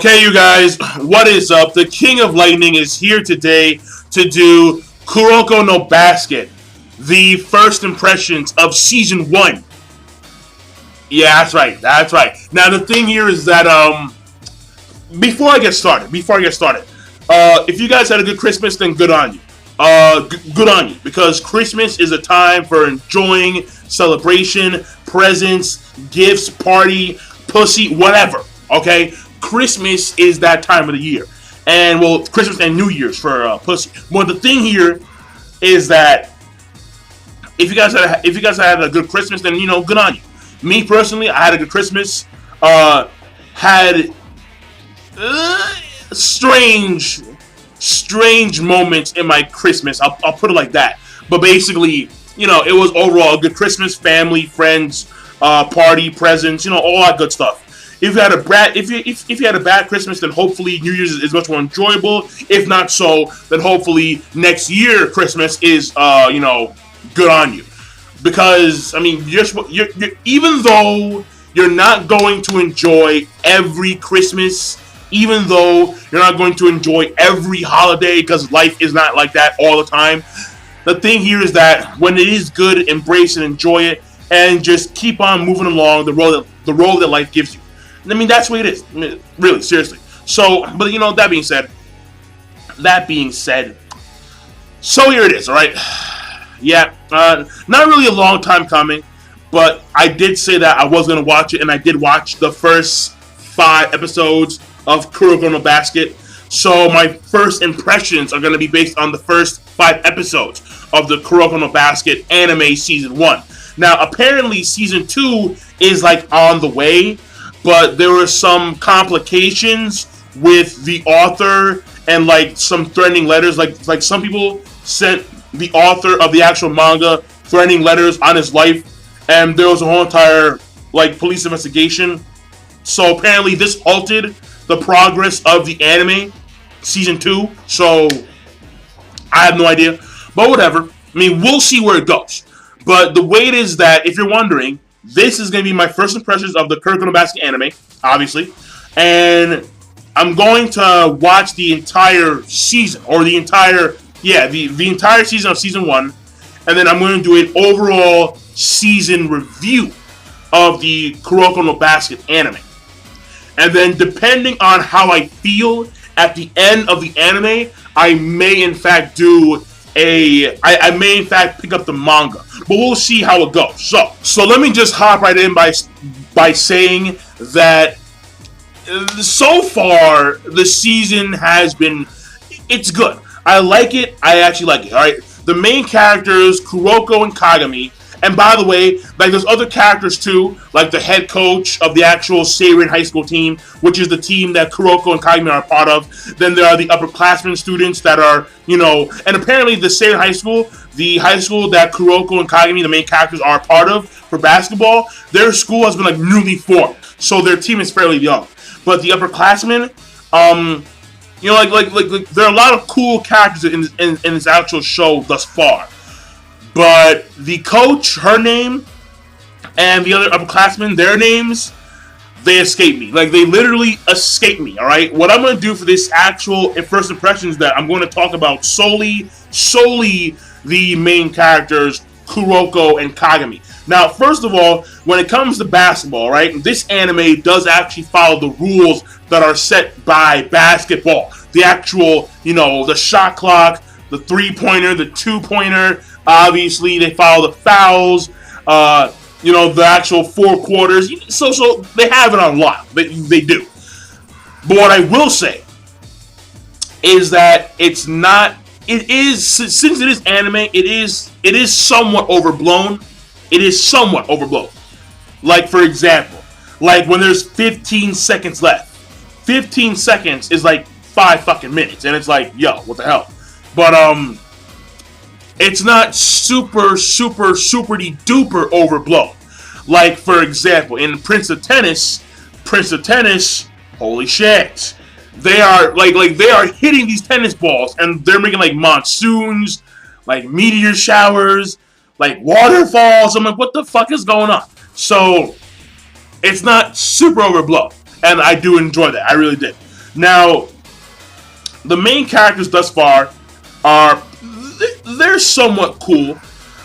Okay, you guys, what is up? The King of Lightning is here today to do Kuroko no Basket, the first impressions of Season 1. Yeah, that's right, that's right. Now, the thing here is that, before I get started, if you guys had a good Christmas, then good on you. Good on you, because Christmas is a time for enjoying celebration, presents, gifts, party, pussy, whatever, okay? Christmas is that time of the year. And, well, Christmas and New Year's for pussy. But the thing here is that if you guys had a good Christmas, then, you know, good on you. Me, personally, I had a good Christmas. Had strange moments in my Christmas. I'll put it like that. But basically, you know, it was overall a good Christmas, family, friends, party, presents, you know, all that good stuff. If you had a bad Christmas, then hopefully New Year's is much more enjoyable. If not so, then hopefully next year Christmas is you know, good on you. Because I mean, you're even though you're not going to enjoy every Christmas, even though you're not going to enjoy every holiday, because life is not like that all the time. The thing here is that when it is good, embrace and enjoy it, and just keep on moving along the road that life gives you. I mean, that's what it is. I mean, really, seriously. So, but you know, that being said, so here it is, alright? Yeah, not really a long time coming, but I did say that I was going to watch it, and I did watch the first 5 episodes of Kuroko no Basket. So my first impressions are going to be based on the first 5 episodes of the Kuroko no Basket anime Season 1. Now, apparently Season 2 is, like, on the way, but there were some complications with the author and, like, some threatening letters. Like some people sent the author of the actual manga threatening letters on his life, and there was a whole entire, like, police investigation. So apparently this halted the progress of the anime Season 2. So I have no idea, but whatever. I mean, we'll see where it goes. But the way it is that, if you're wondering, this is going to be my first impressions of the Kuroko no Basket anime, obviously. And I'm going to watch the entire season, or the entire season of Season 1. And then I'm going to do an overall season review of the Kuroko no Basket anime. And then, depending on how I feel at the end of the anime, I may in fact I may in fact pick up the manga. But we'll see how it goes. So let me just hop right in by saying that so far the season has been, it's good. I like it. I actually like it. All right. The main characters, Kuroko and Kagami. And by the way, like, there's other characters too, like the head coach of the actual Seirin High School team, which is the team that Kuroko and Kagami are a part of. Then there are the upperclassmen students that are, you know, and apparently the Seirin High School, the high school that Kuroko and Kagami, the main characters, are a part of for basketball, their school has been, like, newly formed. So their team is fairly young. But the upperclassmen, you know, like there are a lot of cool characters in this actual show thus far. But the coach, her name, and the other upperclassmen, their names, they escape me. Like, they literally escape me, alright? What I'm going to do for this actual first impressions that I'm going to talk about solely the main characters, Kuroko and Kagami. Now, first of all, when it comes to basketball, right, this anime does actually follow the rules that are set by basketball. The actual, you know, the shot clock, the three-pointer, the two-pointer. Obviously, they follow the fouls, you know, the actual 4 quarters. So they have it on lock. They do. But what I will say is that it's not. It is, since it is anime. It is somewhat overblown. It is somewhat overblown. Like, for example, like when there's 15 seconds left. 15 seconds is like 5 fucking minutes, and it's like, yo, what the hell? But it's not super duper overblown. Like, for example, in Prince of Tennis, holy shit. They are like they are hitting these tennis balls, and they're making like monsoons, like meteor showers, like waterfalls. I'm like, what the fuck is going on? So it's not super overblown, and I do enjoy that. I really did. Now, the main characters thus far are they're somewhat cool.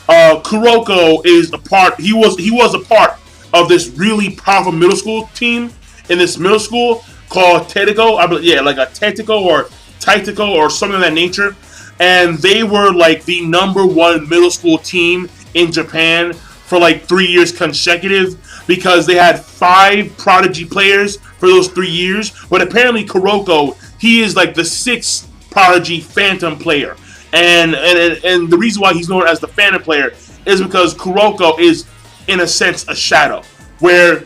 Kuroko is a part. He was a part of this really powerful middle school team in this middle school called Tetiko. I believe, yeah, like a Tetiko or Taitiko or something of that nature. And they were like the #1 middle school team in Japan for like 3 years consecutive because they had 5 prodigy players for those 3 years. But apparently Kuroko, he is like the 6th prodigy phantom player. And the reason why he's known as the phantom player is because Kuroko is, in a sense, a shadow, where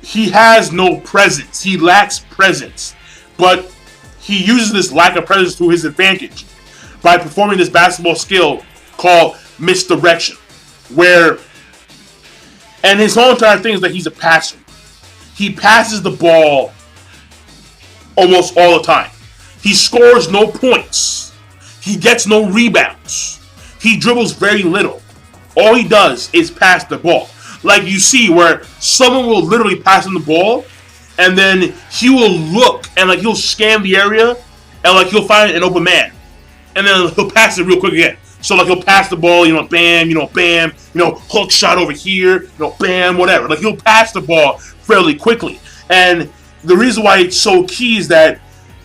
he has no presence. He lacks presence. But he uses this lack of presence to his advantage by performing this basketball skill called misdirection, where, and his whole entire thing is that he's a passer. He passes the ball almost all the time. He scores no points. He gets no rebounds. He dribbles very little. All he does is pass the ball. Like you see where someone will literally pass him the ball, and then he will look and like he'll scan the area and like he'll find an open man. And then he'll pass it real quick again. So like he'll pass the ball, bam, bam, hook shot over here, bam, whatever. Like he'll pass the ball fairly quickly. And the reason why it's so key is that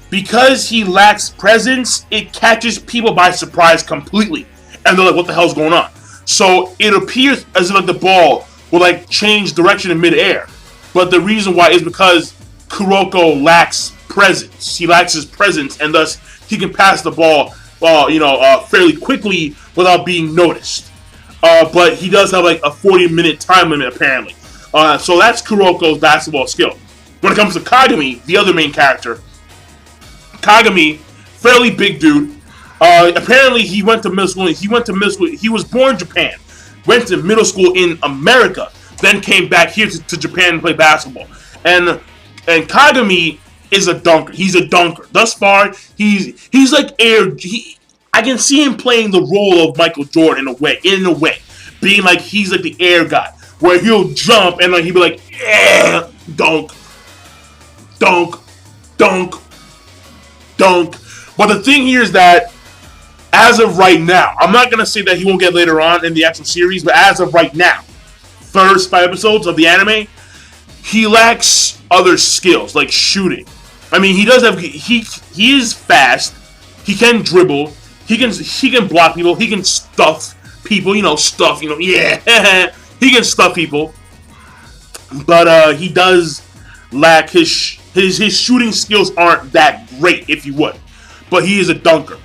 because he lacks presence, it catches people by surprise completely. And they're like, what the hell's going on? So it appears as if like the ball will like change direction in midair. But the reason why is because Kuroko lacks presence. He lacks his presence, and thus he can pass the ball fairly quickly without being noticed. But he does have like a 40-minute time limit apparently. So that's Kuroko's basketball skill. When it comes to Kagami, the other main character, Kagami, fairly big dude. Apparently, he went to middle school. He was born in Japan, went to middle school in America, then came back here to Japan to play basketball. And Kagami is a dunker. He's a dunker. Thus far, he's like I can see him playing the role of Michael Jordan in a way, being like he's like the air guy, where he'll jump and like he'll be like, dunk, dunk, dunk, dunk. But the thing here is that as of right now, I'm not gonna say that he won't get later on in the actual series, but as of right now, first 5 episodes of the anime, he lacks other skills like shooting. I mean, he does have he is fast. He can dribble. He can block people. He can stuff people. He can stuff people. But he does lack his shooting skills aren't that great, if you would. But he is a dunker.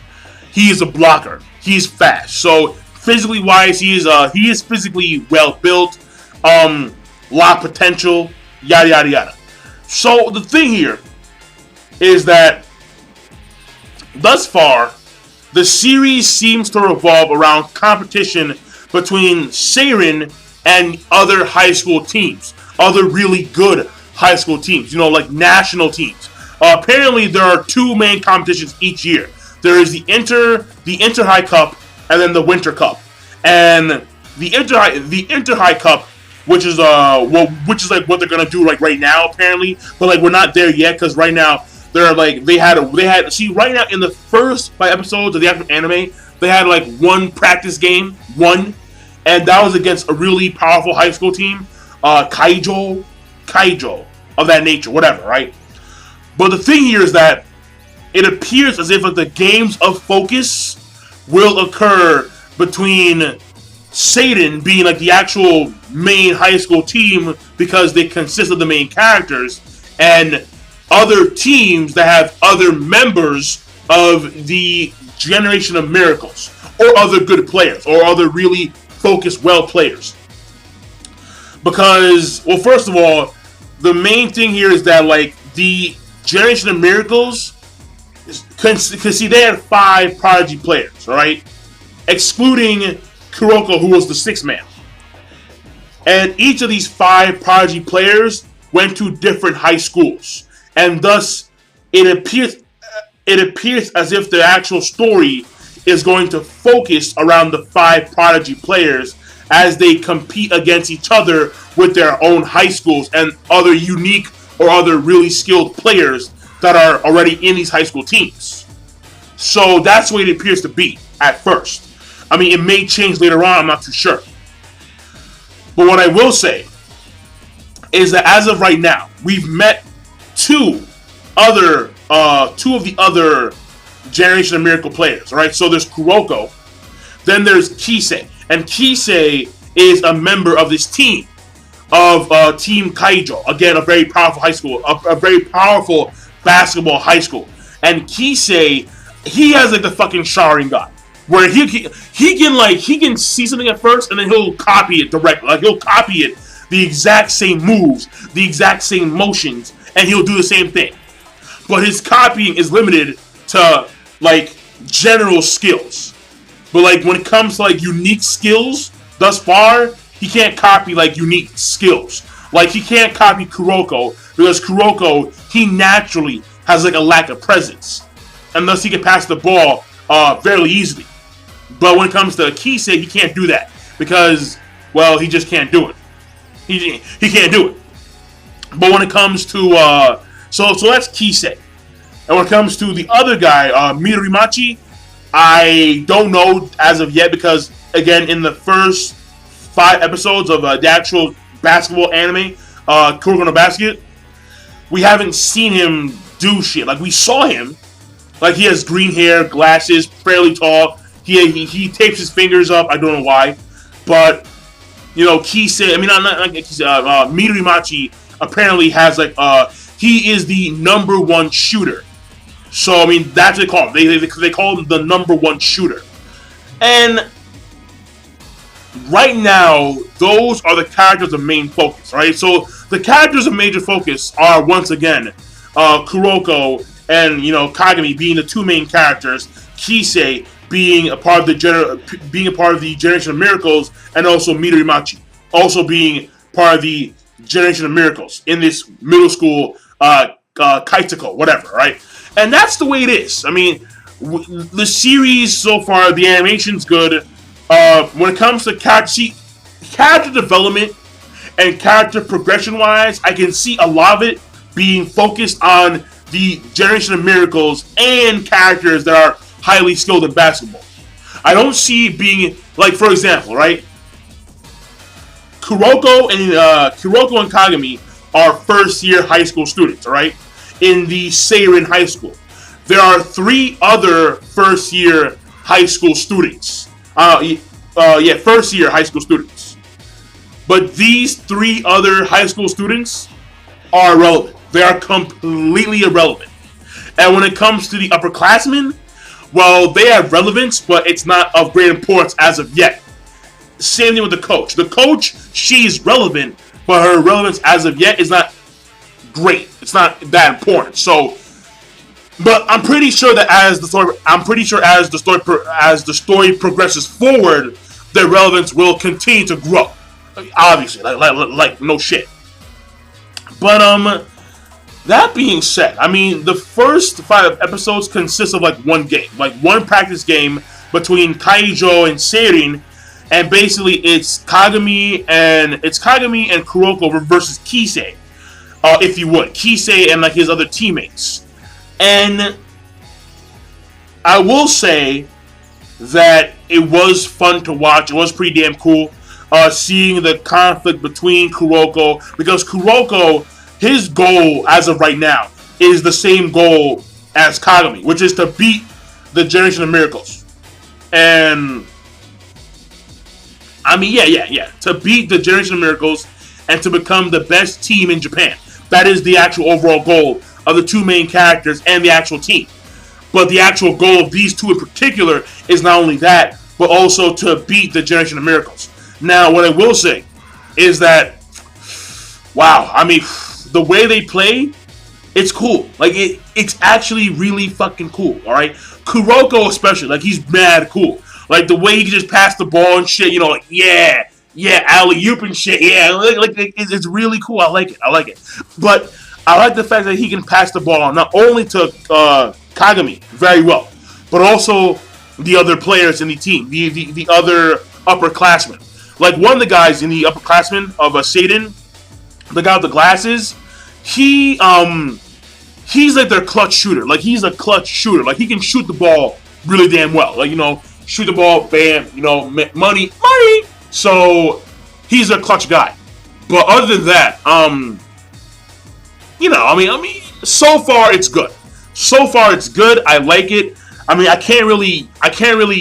He is a blocker. He's fast. So physically wise, he is physically well built. Lot of potential. Yada yada yada. So the thing here is that thus far, the series seems to revolve around competition between Seirin and other high school teams, other really good high school teams, like national teams. Apparently, there are 2 main competitions each year. There is the Inter High Cup, and then the Winter Cup. And the Inter High Cup, which is like what they're gonna do like right now apparently, but like we're not there yet because right now they're like they had right now in the first 5 episodes of the actual anime they had like 1 practice game, and that was against a really powerful high school team, Kaijo of that nature, whatever, right? But the thing here is that it appears as if like, the games of focus will occur between Seirin being like the actual main high school team because they consist of the main characters, and other teams that have other members of the Generation of Miracles or other good players or other really focused well players. Because, well, first of all, the main thing here is that like the Generation of Miracles, because see, they had 5 prodigy players, right? Excluding Kuroko, who was the 6th man. And each of these 5 prodigy players went to different high schools. And thus, it appears as if the actual story is going to focus around the 5 prodigy players as they compete against each other with their own high schools and other unique or other really skilled players that are already in these high school teams. So that's the way it appears to be at first. I mean, it may change later on, I'm not too sure. But what I will say is that as of right now, we've met two of the other Generation of Miracle players, right? So there's Kuroko, then there's Kisei. And Kisei is a member of this team, of Team Kaijo. Again, a very powerful high school, a very powerful basketball high school. And Kisei, he has like the fucking Sharingan, where he can see something at first and then he'll copy it directly. Like he'll copy it, the exact same moves, the exact same motions, and he'll do the same thing. But his copying is limited to like general skills. But like when it comes to like unique skills, thus far, he can't copy like unique skills. Like he can't copy Kuroko because Kuroko, he naturally has like a lack of presence, and thus he can pass the ball fairly easily. But when it comes to Kisei, he can't do that because, well, he just can't do it. He can't do it. But when it comes to so that's Kisei, and when it comes to the other guy, Midorimachi, I don't know as of yet because again, in the first 5 episodes of the actual basketball anime, Kuroko no Basket, we haven't seen him do shit. Like we saw him, like he has green hair, glasses, fairly tall. He tapes his fingers up. I don't know why, but you know, Kisei. I mean, not Kisei. Midorimachi apparently has like he is the number 1 shooter. So I mean, that's what they call him. They call him the number 1 shooter. And right now, those are the characters of main focus, right? So the characters of major focus are once again Kuroko and Kagami being the 2 main characters, Kisei being a part of the Generation of Miracles, and also Midorimachi also being part of the Generation of Miracles in this middle school Kaitako, whatever, right? And that's the way it is. I mean, the series so far, the animation's good. When it comes to character development and character progression-wise, I can see a lot of it being focused on the Generation of Miracles and characters that are highly skilled in basketball. I don't see it being, like, for example, right? Kuroko and Kagami are first-year high school students, right? In the Seirin High School. There are 3 other first-year high school students. First-year high school students. But these 3 other high school students are irrelevant. They are completely irrelevant. And when it comes to the upperclassmen, well, they have relevance, but it's not of great importance as of yet. Same thing with the coach. The coach, she's relevant, but her relevance as of yet is not great. It's not that important. So, but I'm pretty sure that as the story progresses forward, their relevance will continue to grow. Obviously, like no shit. But that being said, I mean, the first 5 episodes consist of like one game, like one practice game between Kaijo and Seirin, and basically it's Kagami and Kuroko versus Kisei, if you would, Kisei and like his other teammates. And I will say that it was fun to watch. It was pretty damn cool seeing the conflict between Kuroko, because Kuroko, his goal as of right now is the same goal as Kagami, which is to beat the Generation of Miracles. And I mean, yeah, to beat the Generation of Miracles and to become the best team in Japan. That is the actual overall goal of the 2 main characters and the actual team. But the actual goal of these 2 in particular is not only that, but also to beat the Generation of Miracles. Now, what I will say is that, wow, I mean, the way they play, it's cool. Like, it's actually really fucking cool, alright? Kuroko especially, like, he's mad cool. Like, the way he can just pass the ball and shit, like, yeah, alley-oop and shit, yeah, like it's really cool. I like it. But I like the fact that he can pass the ball not only to Kagami very well, but also the other players in the team, the other upperclassmen. Like, one of the guys in the upperclassmen of Seirin, the guy with the glasses, he he's like their clutch shooter. Like, he's a clutch shooter. Like, he can shoot the ball really damn well. Like, shoot the ball, bam, money. So, he's a clutch guy. But other than that, so far it's good. So far it's good. I like it. I can't really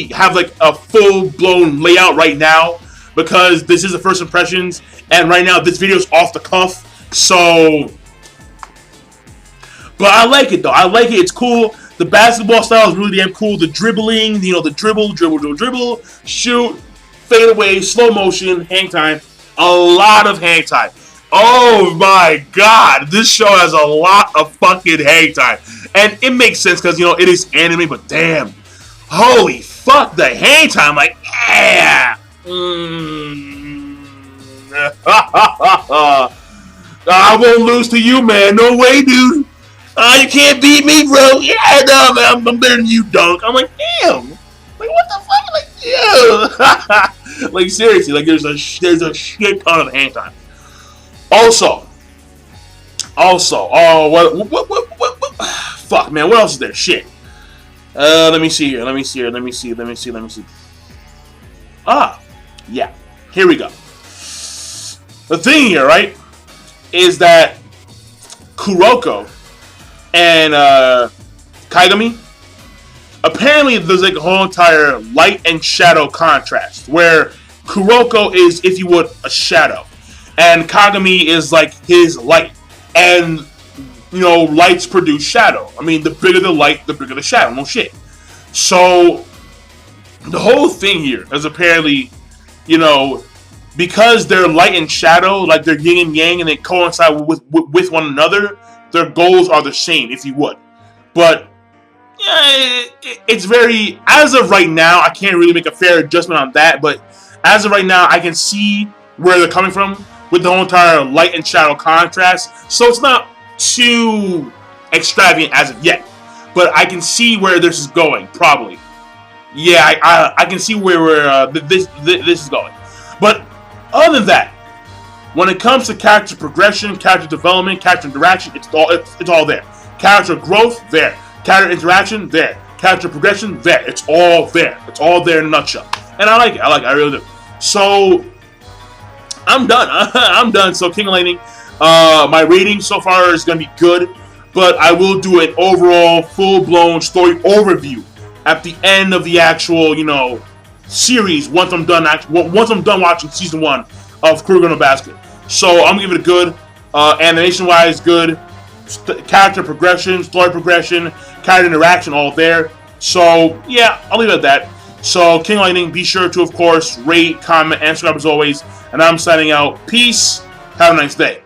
have like a full-blown layout right now because this is the first impressions, and right now this video is off the cuff. So, but I like it though. I like it. It's cool. The basketball style is really damn cool. The dribbling, the dribble, shoot, fade away, slow motion, hang time. A lot of hang time. Oh my god, this show has a lot of fucking hang time. And it makes sense because, it is anime, but damn. Holy fuck, the hang time. Like, yeah. I won't lose to you, man. No way, dude. You can't beat me, bro. Yeah, no, man. I'm better than you, dunk. I'm like, damn. Like, what the fuck? Like, yeah. Like, seriously. Like, there's a shit ton of hang time. Also, oh, what? Fuck, man, what else is there? Shit. Let me see here. Ah, yeah. Here we go. The thing here, right, is that Kuroko and Kagami, apparently there's like a whole entire light and shadow contrast, where Kuroko is, if you would, a shadow, and Kagami is like his light. And, lights produce shadow. The bigger the light, the bigger the shadow. No shit. So, the whole thing here is apparently, because they're light and shadow, like they're yin and yang, and they coincide with one another, their goals are the same, if you would. But, yeah, it's very, as of right now, I can't really make a fair adjustment on that, but as of right now, I can see where they're coming from with the whole entire light and shadow contrast. So it's not too extravagant as of yet, but I can see where this is going. Probably, yeah. I can see where this is going. But other than that, when it comes to character progression, character development, character interaction, it's all there. Character growth there. Character interaction there. Character progression there. It's all there. It's all there in a nutshell. And I like it. I really do. So, I'm done. I'm done. So, King of Lightning, my rating so far is going to be good, but I will do an overall, full-blown story overview at the end of the actual, series once I'm done watching season 1 of Kuroko no Basket. So, I'm going to give it a good. Animation-wise, good. Character progression, story progression, character interaction, all there. So, yeah, I'll leave it at that. So, King Lightning, be sure to, of course, rate, comment, and subscribe as always. And I'm signing out. Peace. Have a nice day.